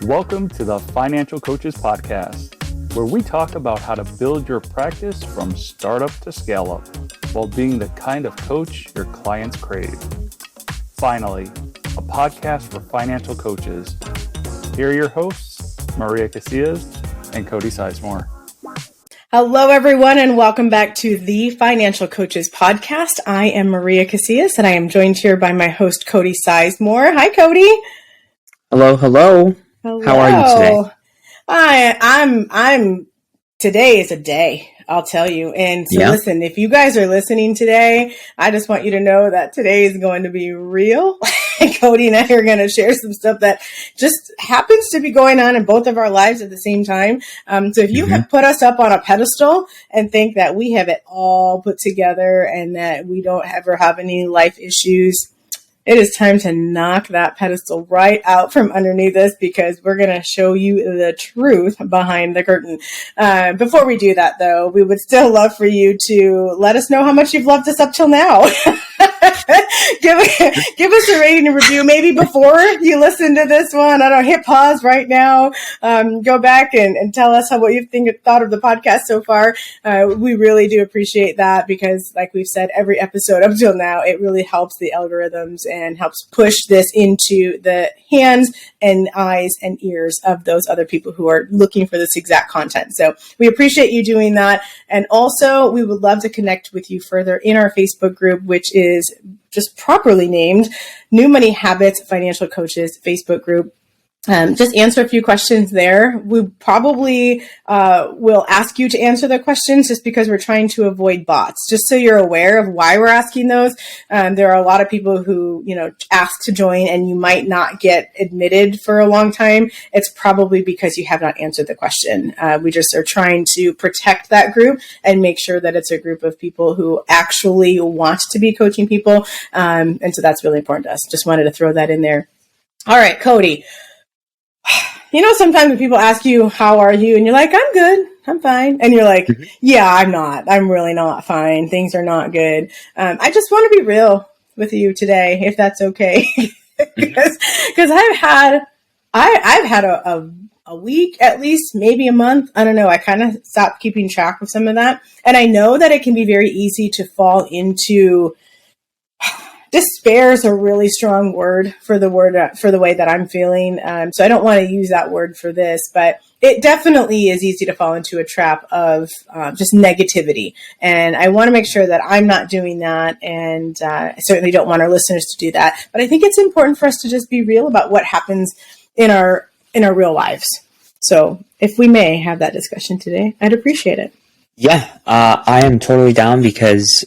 Welcome to the Financial Coaches Podcast, where we talk about how to build your practice from startup to scale up while being the kind of coach your clients crave. Finally, a podcast for financial coaches. Here are your hosts, Maria Casillas and Cody Sizemore. Hello, everyone, and welcome back to the Financial Coaches Podcast. I am Maria Casillas, and I am joined here by my host, Cody Sizemore. Hi, Cody. Hello. Hello. How are you today? I'm today is a day, I'll tell you. And so Listen, if you guys are listening today, I just want you to know that today is going to be real. Cody and I are going to share some stuff that just happens to be going on in both of our lives at the same time. So if you have put us up on a pedestal and think that we have it all put together and that we don't ever have any life issues, it is time to knock that pedestal right out from underneath us, because we're going to show you the truth behind the curtain. Before we do that, though, we would still love for you to let us know how much you've loved us up till now. Give us a rating and review, maybe before you listen to this one. I don't hit pause right now. Go back and tell us what you thought of the podcast so far. We really do appreciate that, because like we've said, every episode up till now, it really helps the algorithms and helps push this into the hands and eyes and ears of those other people who are looking for this exact content. So we appreciate you doing that. And also, we would love to connect with you further in our Facebook group, which is just properly named New Money Habits Financial Coaches Facebook group. Just answer a few questions there. We probably will ask you to answer the questions just because we're trying to avoid bots. Just so you're aware of why we're asking those. There are a lot of people who, ask to join and you might not get admitted for a long time. It's probably because you have not answered the question. We just are trying to protect that group and make sure that it's a group of people who actually want to be coaching people. And so that's really important to us. Just wanted to throw that in there. All right, Cody. Sometimes when people ask you, how are you? And you're like, I'm good. I'm fine. And you're like, yeah, I'm not. I'm really not fine. Things are not good. I just want to be real with you today, if that's okay. Because I've had a week, at least, maybe a month. I don't know. I kind of stopped keeping track of some of that. And I know that it can be very easy to fall into despair is a really strong word for the way that I'm feeling. So I don't want to use that word for this, but it definitely is easy to fall into a trap of just negativity. And I want to make sure that I'm not doing that. And I certainly don't want our listeners to do that. But I think it's important for us to just be real about what happens in our real lives. So if we may have that discussion today, I'd appreciate it. Yeah, I am totally down because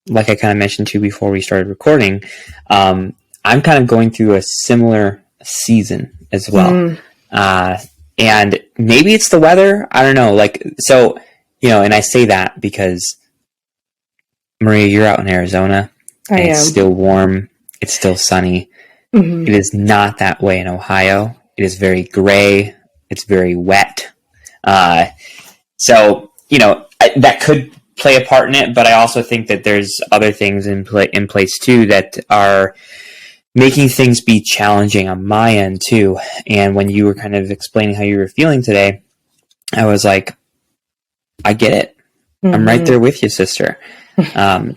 like I kind of mentioned to you before we started recording, I'm kind of going through a similar season as well. And maybe it's the weather. I don't know. And I say that because, Maria, you're out in Arizona. I am. It's still warm. It's still sunny. It is not that way in Ohio. It is very gray. It's very wet. That could play a part in it, but I also think that there's other things in place too that are making things be challenging on my end too. And when you were kind of explaining how you were feeling today, I was like, I get it. I'm right there with you, sister.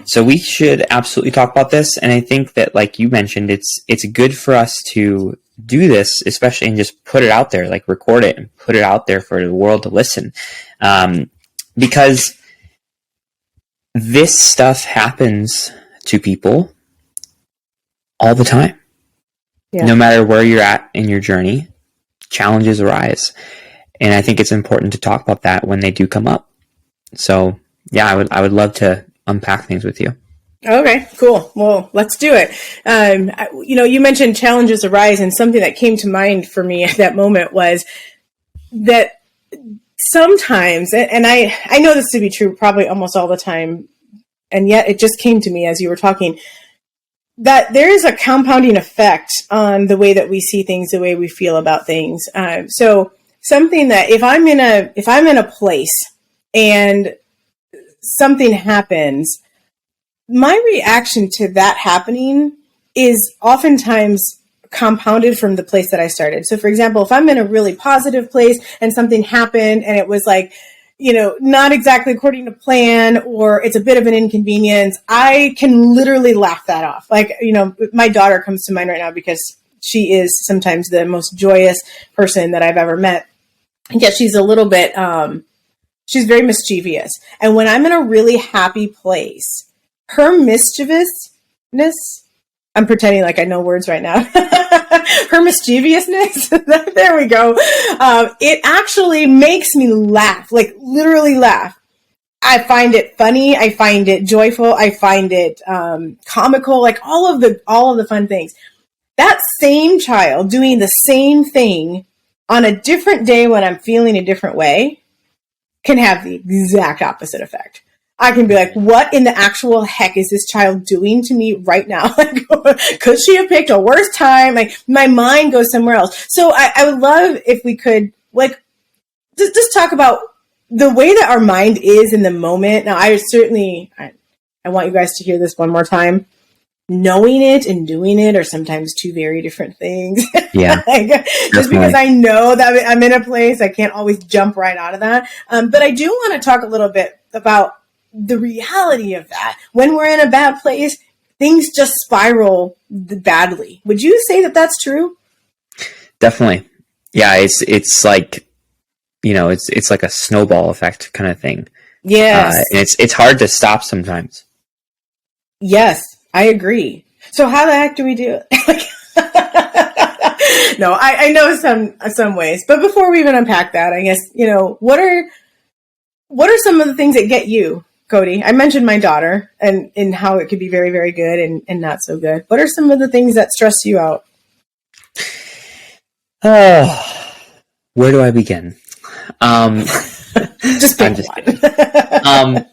So we should absolutely talk about this. And I think that, like you mentioned, it's good for us to do this, especially, and just put it out there, like record it and put it out there for the world to listen. Because this stuff happens to people all the time. Yeah. No matter where you're at in your journey, challenges arise. And I think it's important to talk about that when they do come up. So, yeah, I would love to unpack things with you. Okay, cool. Well, let's do it. You mentioned challenges arise, and something that came to mind for me at that moment was that sometimes, and I know this to be true probably almost all the time, and yet it just came to me as you were talking, that there is a compounding effect on the way that we see things, the way we feel about things. So something that if I'm in a place and something happens, my reaction to that happening is oftentimes compounded from the place that I started. So for example, if I'm in a really positive place and something happened and it was like, not exactly according to plan, or it's a bit of an inconvenience, I can literally laugh that off. Like, my daughter comes to mind right now because she is sometimes the most joyous person that I've ever met. And yet she's a little bit, she's very mischievous. And when I'm in a really happy place, her mischievousness, I'm pretending like I know words right now. Her mischievousness, there we go. It actually makes me laugh, like literally laugh. I find it funny. I find it joyful. I find it comical, like all of the fun things. That same child doing the same thing on a different day when I'm feeling a different way can have the exact opposite effect. I can be like, what in the actual heck is this child doing to me right now? Like, could she have picked a worse time? Like, my mind goes somewhere else. So I would love if we could, like, just talk about the way that our mind is in the moment. Now, I want you guys to hear this one more time. Knowing it and doing it are sometimes two very different things. Yeah. Just because I know that I'm in a place, I can't always jump right out of that. But I do want to talk a little bit about the reality of that. When we're in a bad place, things just spiral badly. Would you say that that's true? Definitely. Yeah. It's like, it's like a snowball effect kind of thing. Yes. And it's hard to stop sometimes. Yes, I agree. So how the heck do we do it? No, I know some ways, but before we even unpack that, I guess, what are some of the things that get you, Cody? I mentioned my daughter and how it could be very, very good and not so good. What are some of the things that stress you out? Oh, where do I begin? Just pick one.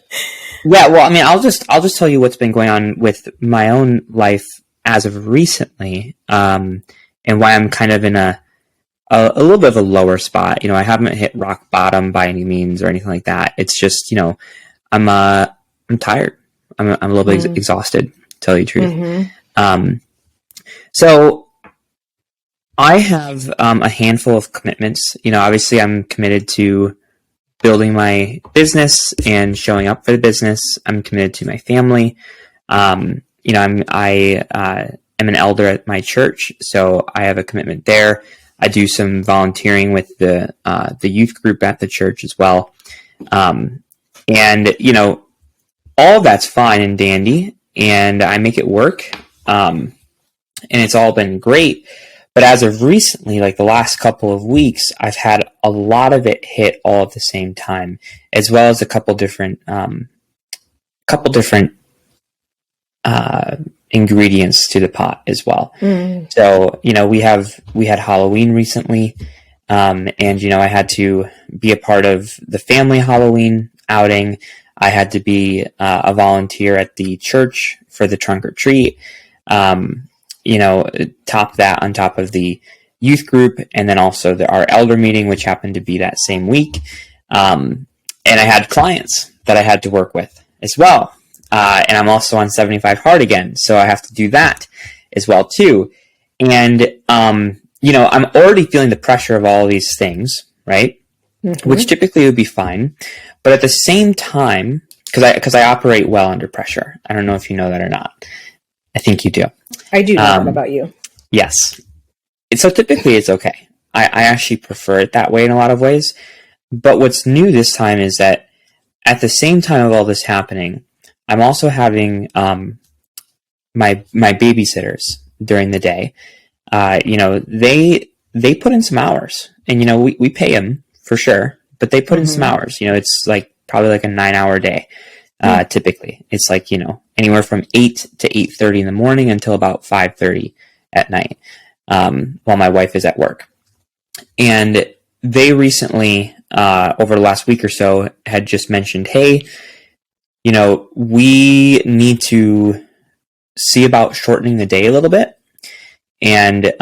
Yeah, well, I mean, I'll just tell you what's been going on with my own life as of recently, and why I'm kind of in a little bit of a lower spot. I haven't hit rock bottom by any means or anything like that. It's just, I'm tired. I'm a little bit exhausted, to tell you the truth. Mm-hmm. So I have a handful of commitments. Obviously I'm committed to building my business and showing up for the business. I'm committed to my family. I am an elder at my church, so I have a commitment there. I do some volunteering with the youth group at the church as well. And all that's fine and dandy, and I make it work. And it's all been great. But as of recently, like the last couple of weeks, I've had a lot of it hit all at the same time, as well as a couple different ingredients to the pot as well. Mm. So, we had Halloween recently, and I had to be a part of the family Halloween outing. I had to be a volunteer at the church for the trunk or treat. Top that on top of the youth group, and then also our elder meeting, which happened to be that same week. And I had clients that I had to work with as well. And I'm also on 75 hard again, so I have to do that as well too. And, I'm already feeling the pressure of all of these things, right? Mm-hmm. Which typically would be fine. But at the same time, because I operate well under pressure. I don't know if you know that or not. I think you do. I do know that about you. Yes. So typically it's okay. I actually prefer it that way in a lot of ways. But what's new this time is that at the same time of all this happening, I'm also having my babysitters during the day. They put in some hours, and we pay them for sure, but they put in some hours. It's like probably like a 9-hour day. Typically it's like, anywhere from 8 to 8:30 in the morning until about 5:30 at night, while my wife is at work. And they recently, over the last week or so, had just mentioned, hey, we need to see about shortening the day a little bit. And,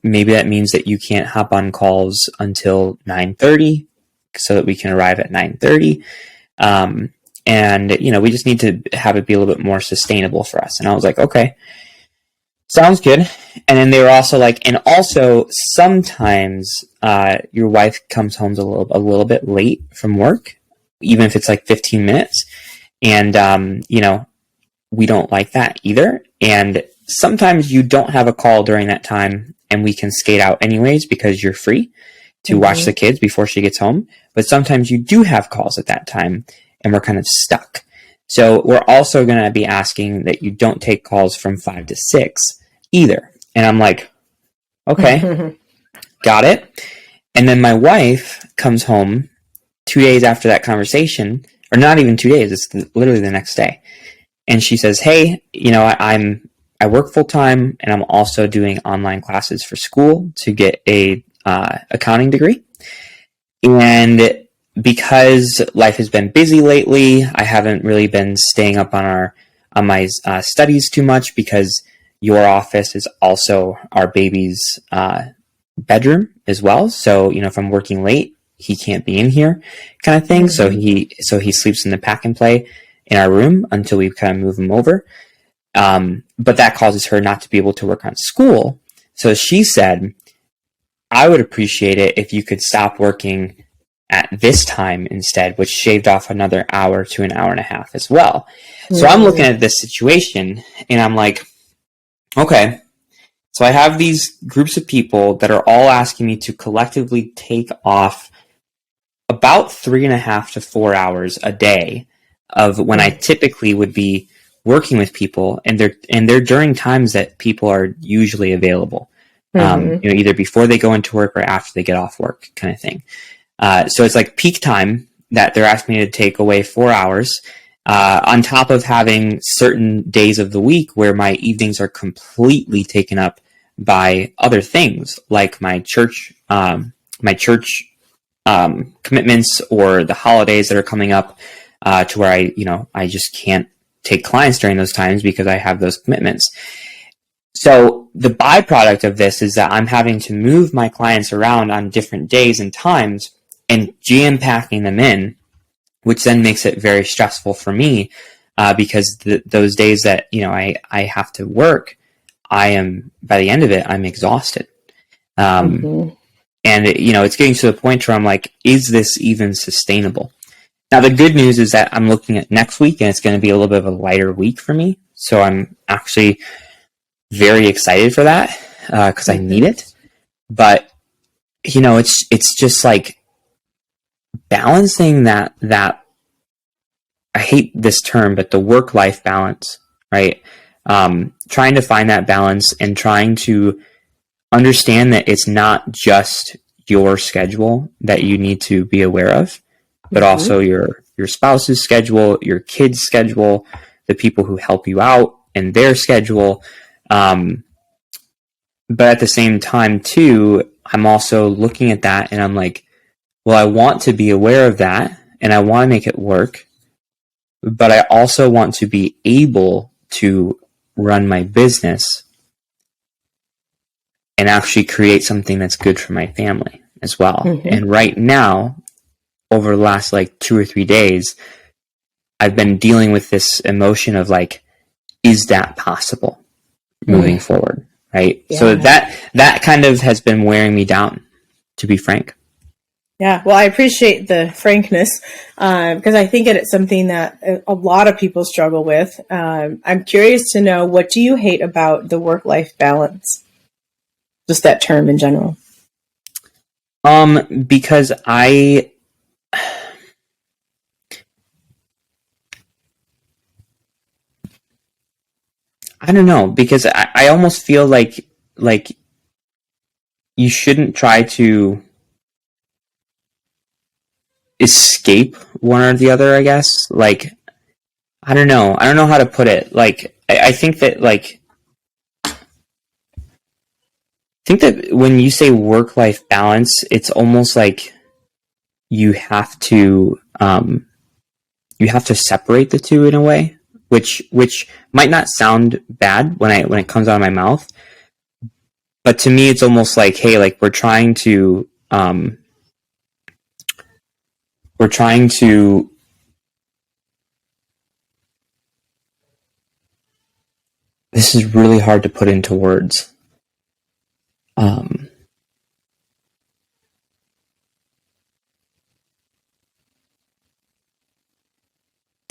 maybe that means that you can't hop on calls until 9:30 so that we can arrive at 9:30. And, we just need to have it be a little bit more sustainable for us. And I was like, okay. sounds good. And then they were also like, and also sometimes your wife comes home a little bit late from work, even if it's like 15 minutes. And, we don't like that either. And sometimes you don't have a call during that time and we can skate out anyways because you're free to watch the kids before she gets home. But sometimes you do have calls at that time and we're kind of stuck. So we're also going to be asking that you don't take calls from 5 to 6 either. And I'm like, okay, got it. And then my wife comes home 2 days after that conversation, or not even 2 days, it's literally the next day. And she says, hey, I work full time and I'm also doing online classes for school to get a accounting degree. And because life has been busy lately, I haven't really been staying up on my studies too much because your office is also our baby's bedroom as well. So, if I'm working late, he can't be in here kind of thing. Mm-hmm. So he sleeps in the pack and play in our room until we kind of move him over. But that causes her not to be able to work on school. So she said, I would appreciate it if you could stop working at this time instead, which shaved off another hour to an hour and a half as well. Mm-hmm. So I'm looking at this situation and I'm like, okay, so I have these groups of people that are all asking me to collectively take off about 3.5 to 4 hours a day of when I typically would be working with people, and they're during times that people are usually available, either before they go into work or after they get off work, kind of thing. So it's like peak time that they're asking me to take away 4 hours, on top of having certain days of the week where my evenings are completely taken up by other things, like my church commitments or the holidays that are coming up, to where I just can't take clients during those times because I have those commitments. So the byproduct of this is that I'm having to move my clients around on different days and times and jam-packing them in, which then makes it very stressful for me, because those days that I have to work, by the end of it, I'm exhausted. And it's getting to the point where I'm like, is this even sustainable? Now, the good news is that I'm looking at next week and it's going to be a little bit of a lighter week for me. So I'm actually very excited for that, because I need it. But, it's just like balancing that, I hate this term, but the work-life balance, right? Trying to find that balance and trying to understand that it's not just your schedule that you need to be aware of, but also your spouse's schedule, your kids' schedule, the people who help you out and their schedule. But at the same time, too, I'm also looking at that and I'm like, well, I want to be aware of that and I want to make it work, but I also want to be able to run my business and actually create something that's good for my family as well. And right now, over the last 2 or 3 days, I've been dealing with this emotion of is that possible moving forward? Right. Yeah. So that kind of has been wearing me down, to be frank. Yeah. Well, I appreciate the frankness, because I think it's something that a lot of people struggle with. I'm curious to know, what do you hate about the work-life balance? Just that term in general. Because I don't know, because I almost feel like you shouldn't try to escape one or the other, I guess. I don't know how to put it. I think that when you say work-life balance, it's almost like you have to separate the two in a way, which might not sound bad when it comes out of my mouth, but to me it's almost like, hey, we're trying to This is really hard to put into words. To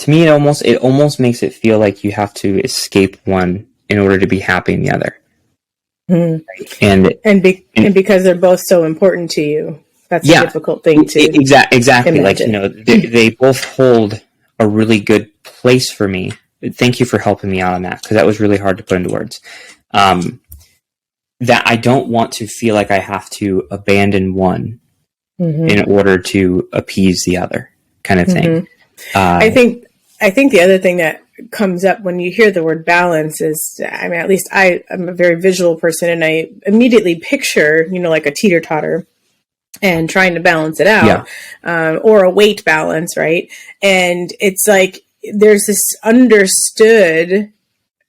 me, it almost makes it feel like you have to escape one in order to be happy in the other. Mm. And because they're both so important to you, that's a difficult thing to exactly. imagine. Like, they both hold a really good place for me. Thank you for helping me out on that, because that was really hard to put into words. That I don't want to feel like I have to abandon one in order to appease the other, kind of thing. I think the other thing that comes up when you hear the word balance is, I mean, at least I'm a very visual person, and I immediately picture, like a teeter-totter and trying to balance it out, or a weight balance, right? And it's like there's this understood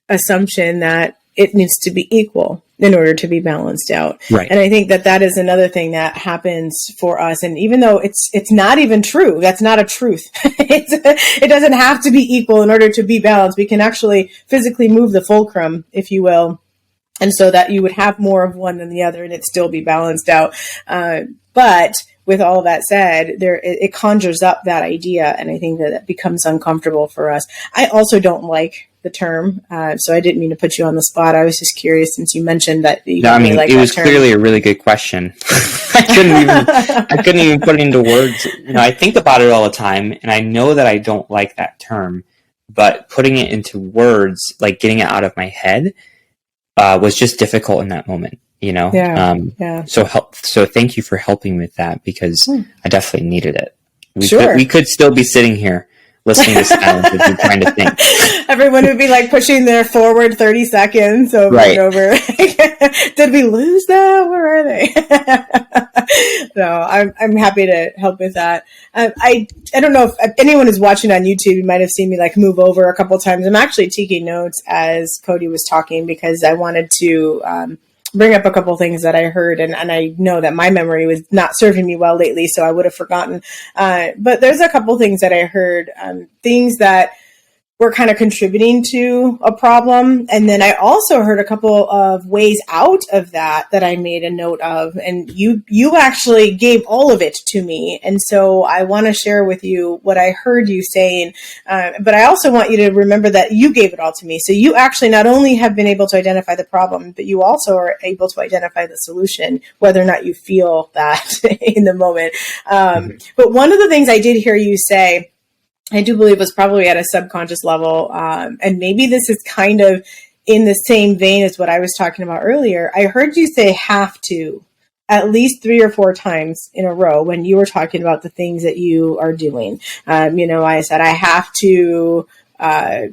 assumption that it needs to be equal in order to be balanced out. Right. And I think that is another thing that happens for us. And even though it's not even true, that's not a truth. It doesn't have to be equal in order to be balanced. We can actually physically move the fulcrum, if you will, and so that you would have more of one than the other and it still be balanced out. But with all that said, it conjures up that idea, and I think that it becomes uncomfortable for us. I also don't like the term, so I didn't mean to put you on the spot. I was just curious, since you mentioned that you no, I mean, like it that was term. Clearly a really good question. I couldn't even put it into words. I think about it all the time, and I know that I don't like that term, but putting it into words, like getting it out of my head, was just difficult in that moment. So thank you for helping with that, because I definitely needed it. We could still be sitting here listening to silence if you're trying to think. Everyone would be like pushing their forward 30 seconds over and over. Did we lose them? Where are they? No, I'm happy to help with that. I don't know if anyone is watching on YouTube, you might have seen me like move over a couple times. I'm actually taking notes as Cody was talking, because I wanted to bring up a couple things that I heard, and I know that my memory was not serving me well lately, so I would have forgotten. But there's a couple things that I heard, things that were kind of contributing to a problem. And then I also heard a couple of ways out of that I made a note of. And you actually gave all of it to me. And so I want to share with you what I heard you saying. But I also want you to remember that you gave it all to me. So you actually not only have been able to identify the problem, but you also are able to identify the solution, whether or not you feel that in the moment. But one of the things I did hear you say, I do believe was probably at a subconscious level. And maybe this is kind of in the same vein as what I was talking about earlier. I heard you say have to at least 3 or 4 times in a row when you were talking about the things that you are doing. I said, I have to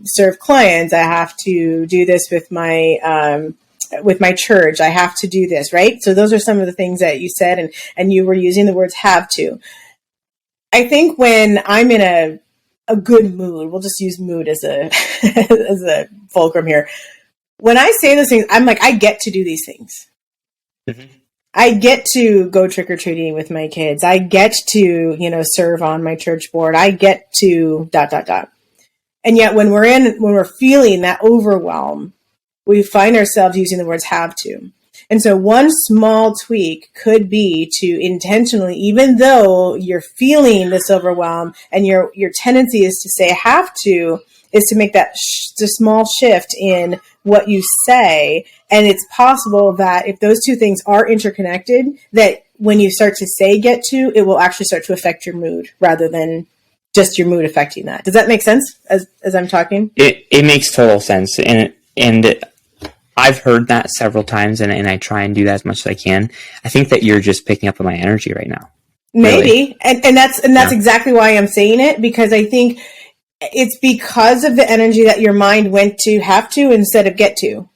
serve clients. I have to do this with my church. I have to do this, right? So those are some of the things that you said, and you were using the words have to. I think when I'm in a good mood, we'll just use mood as a as a fulcrum here. When I say those things, I'm like, I get to do these things. Mm-hmm. I get to go trick-or-treating with my kids. I get to, serve on my church board. I get to ... And yet when we're feeling that overwhelm, we find ourselves using the words have to. And so one small tweak could be to intentionally, even though you're feeling this overwhelm and your tendency is to say have to, is to make that the small shift in what you say. And it's possible that if those two things are interconnected, that when you start to say get to, it will actually start to affect your mood rather than just your mood affecting that. Does that make sense as I'm talking? It makes total sense. And I've heard that several times, and I try and do that as much as I can. I think that you're just picking up on my energy right now. Maybe. Really. And that's exactly why I'm saying it, because I think it's because of the energy that your mind went to have to instead of get to.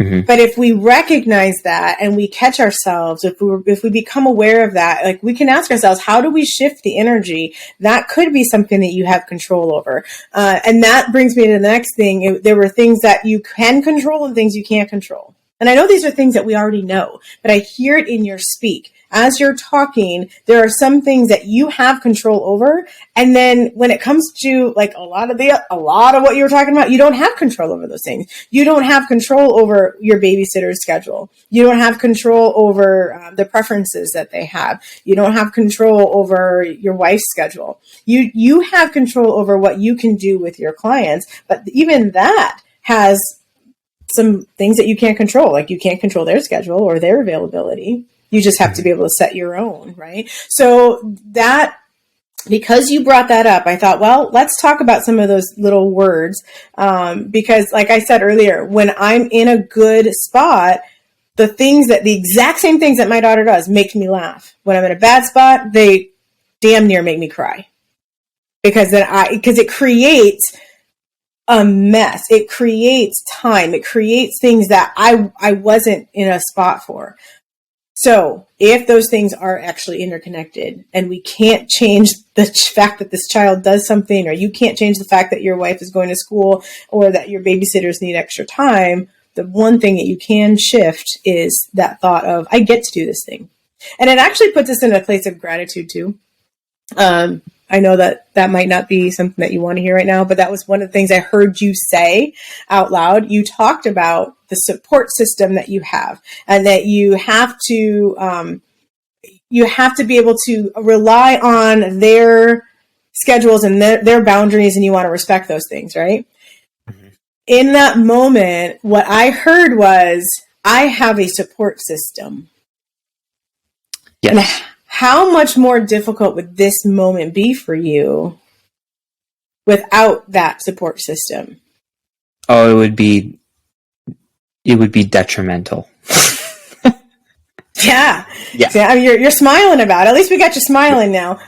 Mm-hmm. But if we recognize that and we catch ourselves, if we become aware of that, like we can ask ourselves, how do we shift the energy? That could be something that you have control over. And that brings me to the next thing. There were things that you can control and things you can't control. And I know these are things that we already know, but I hear it in your speak. as you're talking, there are some things that you have control over. And then when it comes to like a lot of what you were talking about, you don't have control over those things. You don't have control over your babysitter's schedule. You don't have control over the preferences that they have. You don't have control over your wife's schedule. You have control over what you can do with your clients. But even that has some things that you can't control. Like you can't control their schedule or their availability. You just have to be able to set your own, right? So that, because you brought that up, I thought, well, let's talk about some of those little words. Because like I said earlier, when I'm in a good spot, the exact same things that my daughter does make me laugh. When I'm in a bad spot, they damn near make me cry. Because it creates a mess. It creates time. It creates things that I wasn't in a spot for. So if those things are actually interconnected and we can't change the fact that this child does something, or you can't change the fact that your wife is going to school or that your babysitters need extra time, the one thing that you can shift is that thought of, I get to do this thing. And it actually puts us in a place of gratitude too. I know that might not be something that you want to hear right now, but that was one of the things I heard you say out loud. You talked about the support system that you have, and that you have to be able to rely on their schedules and their boundaries, and you want to respect those things, right? Mm-hmm. In that moment, what I heard was, I have a support system. Yes. And how much more difficult would this moment be for you without that support system? Oh, it would be detrimental. Yeah. Yeah. See, I mean, you're smiling about it. At least we got you smiling now.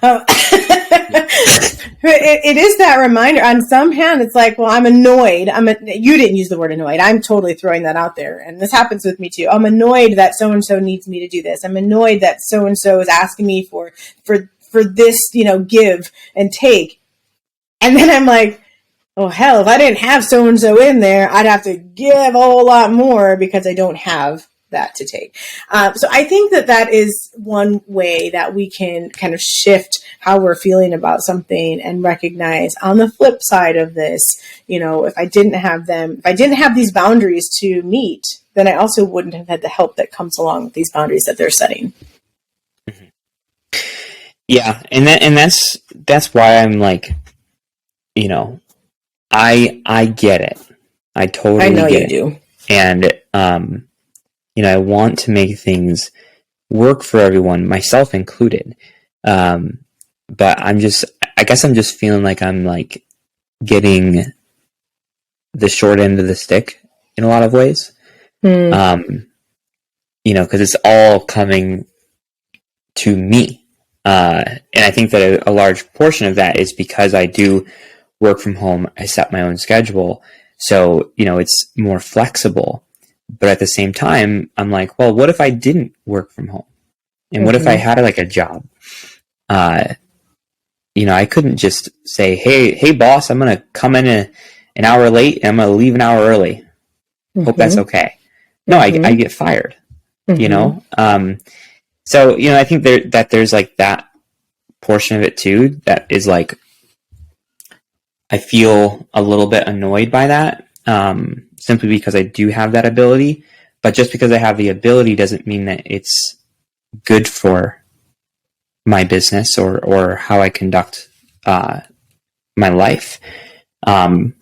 It is that reminder. On some hand, it's like, well, I'm annoyed. You didn't use the word annoyed. I'm totally throwing that out there. And this happens with me too. I'm annoyed that so-and-so needs me to do this. I'm annoyed that so-and-so is asking me for this, give and take. And then I'm like, oh, hell, if I didn't have so-and-so in there, I'd have to give a whole lot more because I don't have that to take. So I think that is one way that we can kind of shift how we're feeling about something and recognize, on the flip side of this, if I didn't have these boundaries to meet, then I also wouldn't have had the help that comes along with these boundaries that they're setting. Mm-hmm. Yeah. And that's why I'm like, I get it. I totally get it. I know you do. And, I want to make things work for everyone, myself included. But I guess I'm just feeling like I'm like getting the short end of the stick in a lot of ways. Cause it's all coming to me. And I think that a large portion of that is because I do work from home. I set my own schedule. So, it's more flexible. But at the same time, I'm like, well, what if I didn't work from home? And what if I had like a job? I couldn't just say, hey, boss, I'm going to come in an hour late and I'm going to leave an hour early. Hope that's okay. No, I get fired, So, I think there's like that portion of it too, that is like, I feel a little bit annoyed by that. Simply because I do have that ability, but just because I have the ability doesn't mean that it's good for my business or how I conduct my life. So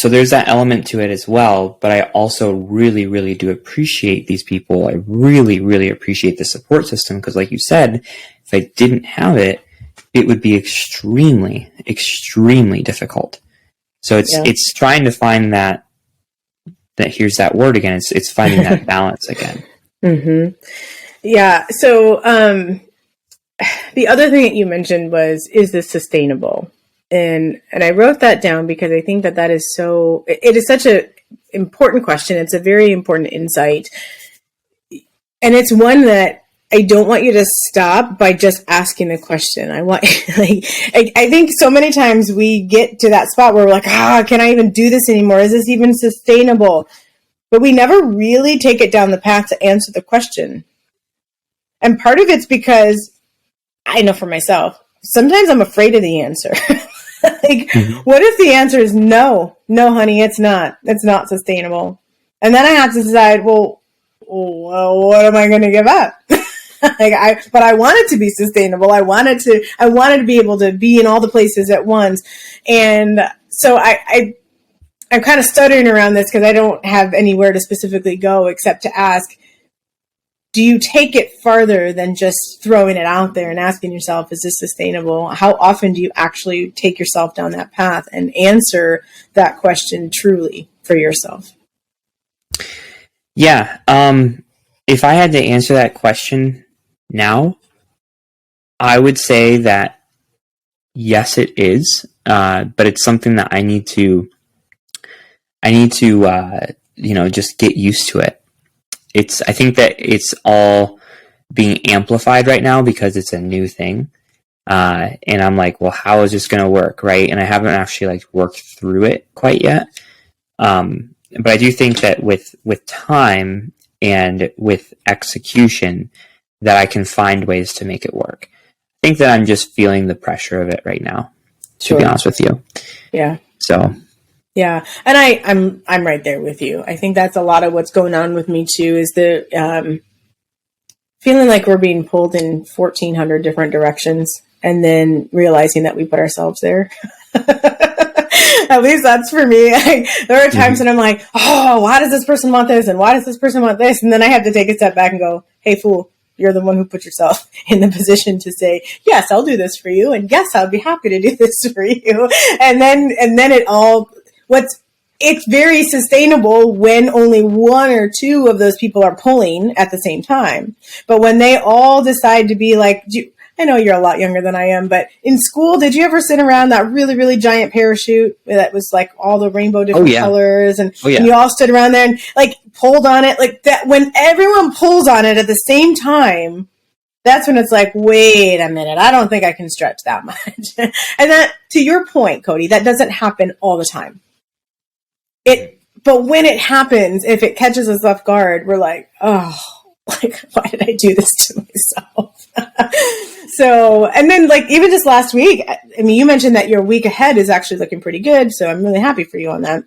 there's that element to it as well, but I also really, really do appreciate these people. I really, really appreciate the support system because, like you said, if I didn't have it, it would be extremely, extremely difficult. So it's trying to find that here's that word again. It's finding that balance again. Mm-hmm. Yeah. So the other thing that you mentioned is this sustainable? And I wrote that down because I think that is it is such an important question. It's a very important insight. And it's one that I don't want you to stop by just asking the question. I think so many times we get to that spot where we're like, can I even do this anymore? Is this even sustainable? But we never really take it down the path to answer the question. And part of it's because I know for myself, sometimes I'm afraid of the answer. What if the answer is no, honey, it's not sustainable. And then I have to decide, well, what am I going to give up? But I want it to be sustainable. I wanted to be able to be in all the places at once. And so I'm kind of stuttering around this because I don't have anywhere to specifically go except to ask, do you take it farther than just throwing it out there and asking yourself, is this sustainable? How often do you actually take yourself down that path and answer that question truly for yourself? Yeah. If I had to answer that question now, I would say that yes, it is. But it's something that I need to, just get used to it. I think that it's all being amplified right now because it's a new thing. And I'm like, well, how is this going to work? Right. And I haven't actually worked through it quite yet. But I do think that with time and with execution that I can find ways to make it work. I think that I'm just feeling the pressure of it right now, to be honest with you. Yeah. So. Yeah. And I'm right there with you. I think that's a lot of what's going on with me too, is the feeling like we're being pulled in 1,400 different directions and then realizing that we put ourselves there. At least that's for me. There are times when I'm like, oh, why does this person want this? And why does this person want this? And then I have to take a step back and go, hey, fool, you're the one who put yourself in the position to say, yes, I'll do this for you. And yes, I'll be happy to do this for you. And then it's very sustainable when only one or two of those people are pulling at the same time. But when they all decide to be like, I know you're a lot younger than I am, but in school, did you ever sit around that really, really giant parachute that was like all the rainbow different colors? And you all stood around there and pulled on it like that. When everyone pulls on it at the same time, that's when it's like, wait a minute, I don't think I can stretch that much. And that, to your point, Cody, that doesn't happen all the time. But when it happens, if it catches us off guard, we're like, oh, why did I do this to myself? So, and then even just last week, I mean, you mentioned that your week ahead is actually looking pretty good. So I'm really happy for you on that.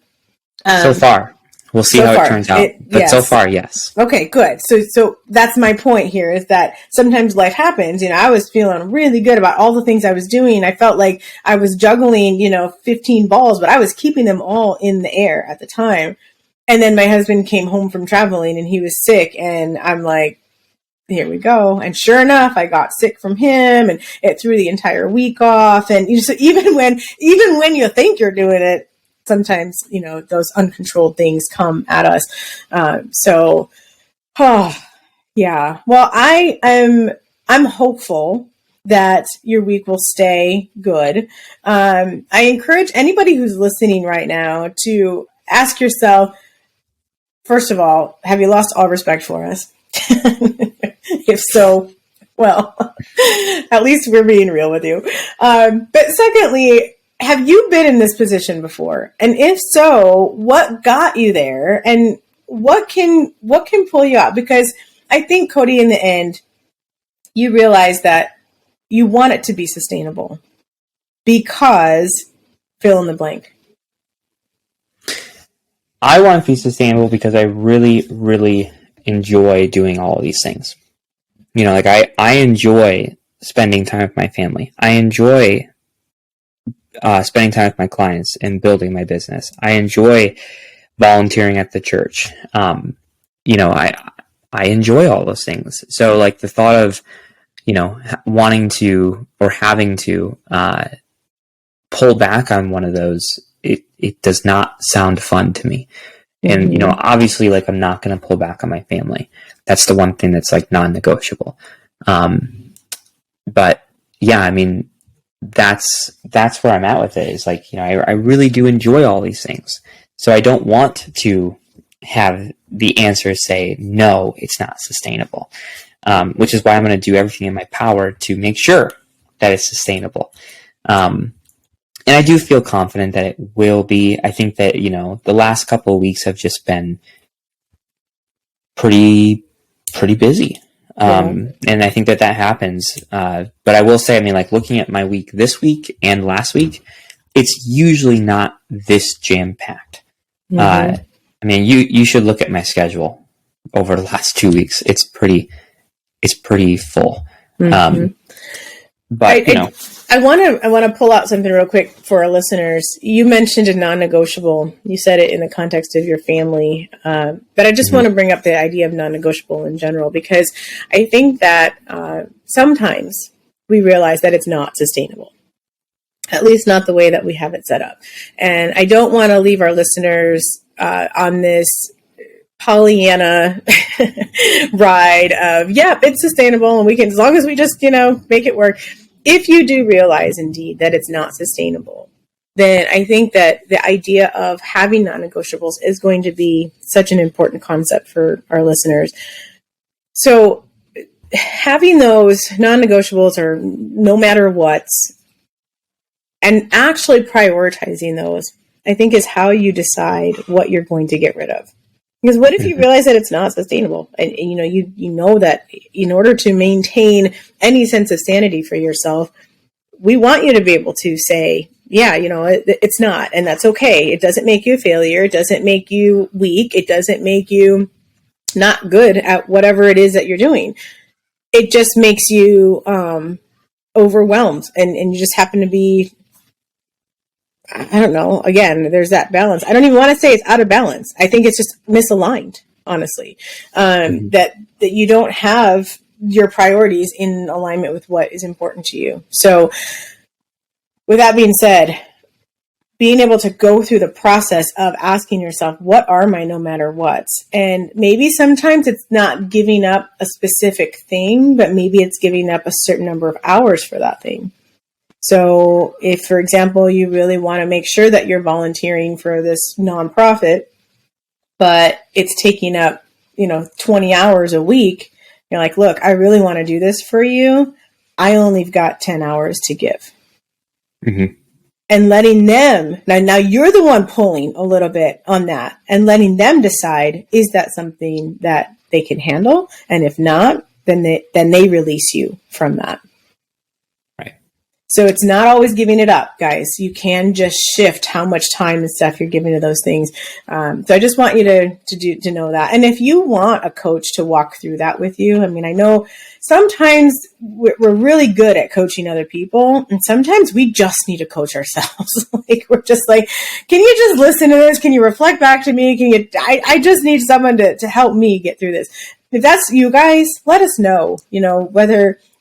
So far. We'll see how it turns out. But so far, yes. Okay, good. So that's my point here, is that sometimes life happens. I was feeling really good about all the things I was doing. I felt like I was juggling, 15 balls, but I was keeping them all in the air at the time. And then my husband came home from traveling and he was sick. And I'm like, here we go. And sure enough, I got sick from him and it threw the entire week off. And so even when you think you're doing it, sometimes, those uncontrolled things come at us. Yeah. Well, I'm hopeful that your week will stay good. I encourage anybody who's listening right now to ask yourself, first of all, have you lost all respect for us? If so, well, at least we're being real with you. But secondly, have you been in this position before? And if so, what got you there? And what can pull you out? Because I think, Cody, in the end, you realize that you want it to be sustainable because fill in the blank. I want it to be sustainable because I really, really enjoy doing all of these things. I enjoy spending time with my family. I enjoy spending time with my clients and building my business. I enjoy volunteering at the church. I enjoy all those things. So the thought of, wanting to or having to pull back on one of those, it does not sound fun to me. And, obviously I'm not going to pull back on my family. That's the one thing that's non-negotiable. But yeah, I mean, that's where I'm at with it, is I really do enjoy all these things. So I don't want to have the answer say, no, it's not sustainable. Which is why I'm going to do everything in my power to make sure that it's sustainable. And I do feel confident that it will be. I think that, the last couple of weeks have just been pretty busy. And I think that happens. But I will say, I mean, like looking at my week this week and last week, it's usually not this jam packed. I mean, you should look at my schedule over the last 2 weeks. It's pretty full. But I want to pull out something real quick for our listeners. You mentioned a non-negotiable. You said it in the context of your family, but I just want to bring up the idea of non-negotiable in general, because I think that sometimes we realize that it's not sustainable, at least not the way that we have it set up. And I don't want to leave our listeners on this Pollyanna ride of, it's sustainable and we can, as long as we just, make it work. If you do realize indeed that it's not sustainable, then I think that the idea of having non-negotiables is going to be such an important concept for our listeners. So having those non-negotiables, or no matter what, and actually prioritizing those, I think is how you decide what you're going to get rid of. Because what if you realize that it's not sustainable, and you know that in order to maintain any sense of sanity for yourself, we want you to be able to say, it's not, and that's okay. It doesn't make you a failure. It doesn't make you weak. It doesn't make you not good at whatever it is that you're doing. It just makes you overwhelmed, and you just happen to be, I don't know. Again, there's that balance. I don't even want to say it's out of balance. I think it's just misaligned, honestly. That you don't have your priorities in alignment with what is important to you. So with that being said, being able to go through the process of asking yourself, what are my no matter what's? And maybe sometimes it's not giving up a specific thing, but maybe it's giving up a certain number of hours for that thing. So if, for example, you really want to make sure that you're volunteering for this nonprofit, but it's taking up, 20 hours a week, you're like, look, I really want to do this for you. I only got 10 hours to give. And letting them, now you're the one pulling a little bit on that, and letting them decide, is that something that they can handle? And if not, then they release you from that. So it's not always giving it up, guys. You can just shift how much time and stuff you're giving to those things. So I just want you to know that. And if you want a coach to walk through that with you, I mean, I know sometimes we're really good at coaching other people, and sometimes we just need to coach ourselves. Like, we're just like, can you just listen to this? Can you reflect back to me? I just need someone to help me get through this. If that's you guys, let us know,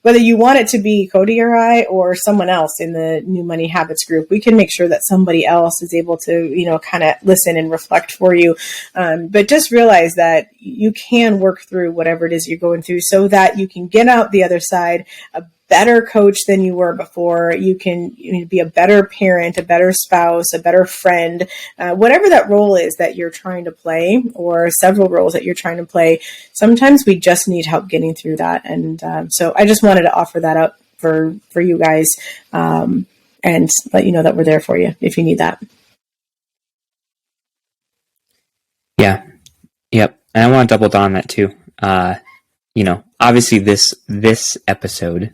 whether you want it to be Cody or I, or someone else in the New Money Habits group. We can make sure that somebody else is able to, kind of listen and reflect for you. But just realize that you can work through whatever it is you're going through, so that you can get out the other side a better coach than you were before. You can be a better parent, a better spouse, a better friend, whatever that role is that you're trying to play, or several roles that you're trying to play. Sometimes we just need help getting through that. And so I just wanted to offer that up for you guys, and let you know that we're there for you if you need that. Yeah. Yep. And I want to double down on that too. Obviously this episode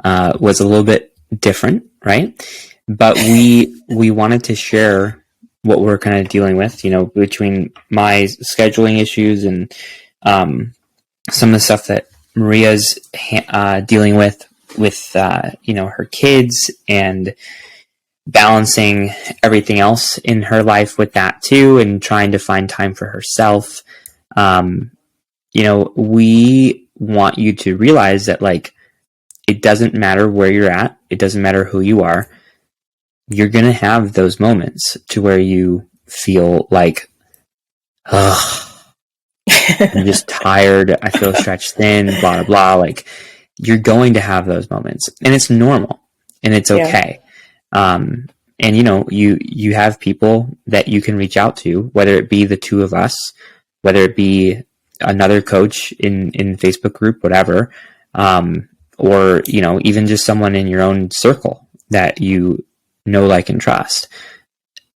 was a little bit different, right? But we wanted to share what we're kind of dealing with, between my scheduling issues and some of the stuff that Maria's dealing with her kids, and balancing everything else in her life with that too, and trying to find time for herself. We want you to realize that, like, it doesn't matter where you're at. It doesn't matter who you are. You're going to have those moments to where you feel like, I'm just tired. I feel stretched thin, blah, blah, blah. Like, you're going to have those moments, and it's normal, and it's okay. And you have people that you can reach out to, whether it be the two of us, whether it be another coach in Facebook group, whatever, or even just someone in your own circle that you know, like, and trust.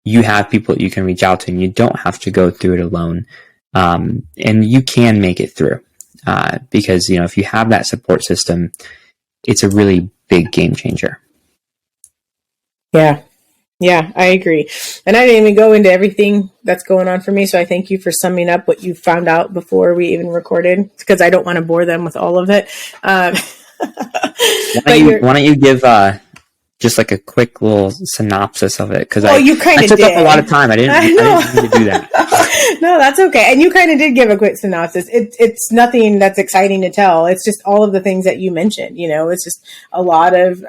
You have people that you can reach out to, and you don't have to go through it alone. And you can make it through. because, if you have that support system, it's a really big game changer. Yeah, I agree. And I didn't even go into everything that's going on for me. So I thank you for summing up what you found out before we even recorded, because I don't want to bore them with all of it. Why don't you give just like a quick little synopsis of it? Because you kind I of took did. up a lot of time. I didn't mean to do that. No, that's okay. And you kind of did give a quick synopsis. It's nothing that's exciting to tell. It's just all of the things that you mentioned. It's just a lot of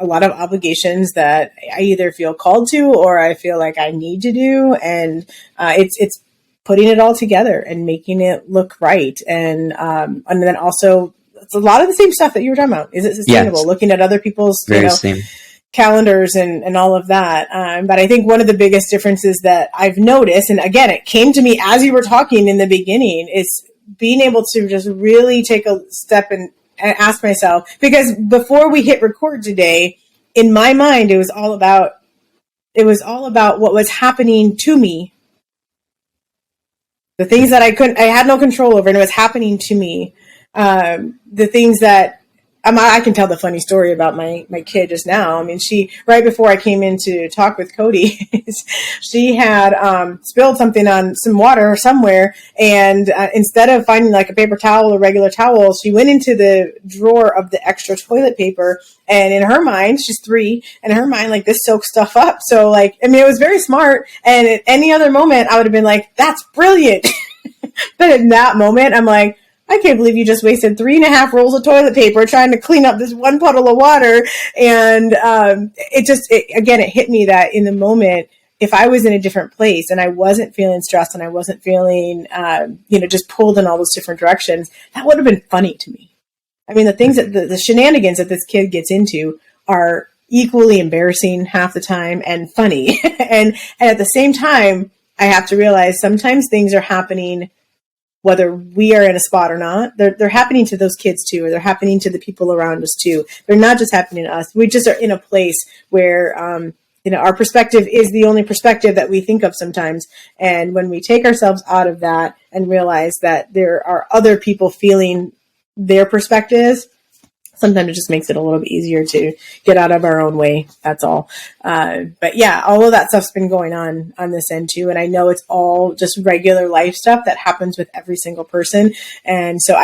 obligations that I either feel called to or I feel like I need to do, and it's putting it all together and making it look right, and then also it's a lot of the same stuff that you were talking about. Is it sustainable? Yes. Looking at other people's calendars and all of that. But I think one of the biggest differences that I've noticed, and again, it came to me as you were talking in the beginning, is being able to just really take a step and ask myself, because before we hit record today, in my mind, it was all about what was happening to me. The things that I had no control over, and it was happening to me. The things that I can tell the funny story about my kid just now. I mean, right before I came in to talk with Cody, she had spilled something on some water somewhere, and instead of finding like a paper towel or regular towel, she went into the drawer of the extra toilet paper, and in her mind, she's 3, and in her mind, like, this soaks stuff up. So, like, I mean, it was very smart, and at any other moment, I would have been like, that's brilliant. But in that moment, I'm like, I can't believe you just wasted 3.5 rolls of toilet paper trying to clean up this one puddle of water. And it hit me that in the moment, if I was in a different place and I wasn't feeling stressed and I wasn't feeling, just pulled in all those different directions, that would have been funny to me. I mean, the things that the shenanigans that this kid gets into are equally embarrassing half the time and funny. and at the same time, I have to realize sometimes things are happening whether we are in a spot or not. They're happening to those kids too, or they're happening to the people around us too. They're not just happening to us. We just are in a place where, our perspective is the only perspective that we think of sometimes. And when we take ourselves out of that and realize that there are other people feeling their perspectives, sometimes it just makes it a little bit easier to get out of our own way. That's all. But yeah, all of that stuff's been going on this end too. And I know it's all just regular life stuff that happens with every single person. And so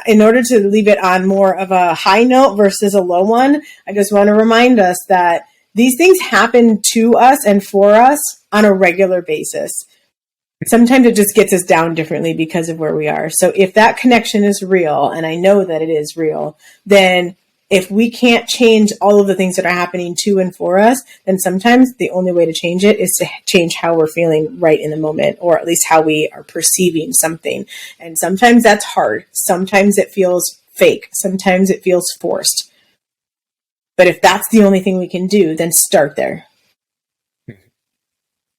in order to leave it on more of a high note versus a low one, I just want to remind us that these things happen to us and for us on a regular basis. Sometimes it just gets us down differently because of where we are. So if that connection is real, and I know that it is real, then if we can't change all of the things that are happening to and for us, then sometimes the only way to change it is to change how we're feeling right in the moment, or at least how we are perceiving something. And sometimes that's hard. Sometimes it feels fake. Sometimes it feels forced. But if that's the only thing we can do, then start there.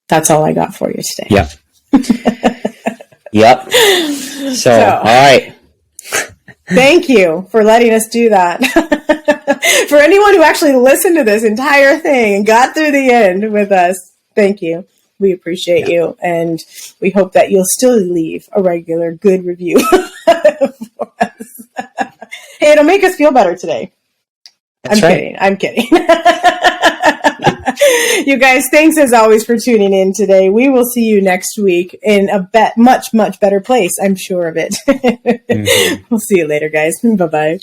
That's all I got for you today. Yeah. Yep. So, all right. Thank you for letting us do that. For anyone who actually listened to this entire thing and got through the end with us, thank you. We appreciate you, and we hope that you'll still leave a regular good review for us. Hey, it'll make us feel better today. I'm kidding. You guys, thanks as always for tuning in today. We will see you next week in a much, much better place. I'm sure of it. Mm-hmm. We'll see you later, guys. Bye-bye.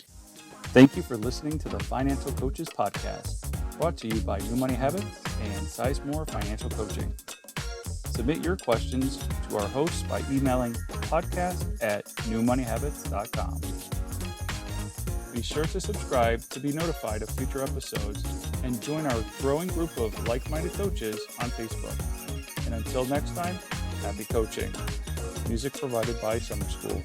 Thank you for listening to the Financial Coaches Podcast, brought to you by New Money Habits and Sizemore Financial Coaching. Submit your questions to our hosts by emailing podcast@newmoneyhabits.com. Be sure to subscribe to be notified of future episodes and join our growing group of like-minded coaches on Facebook. And until next time, happy coaching. Music provided by Summer School.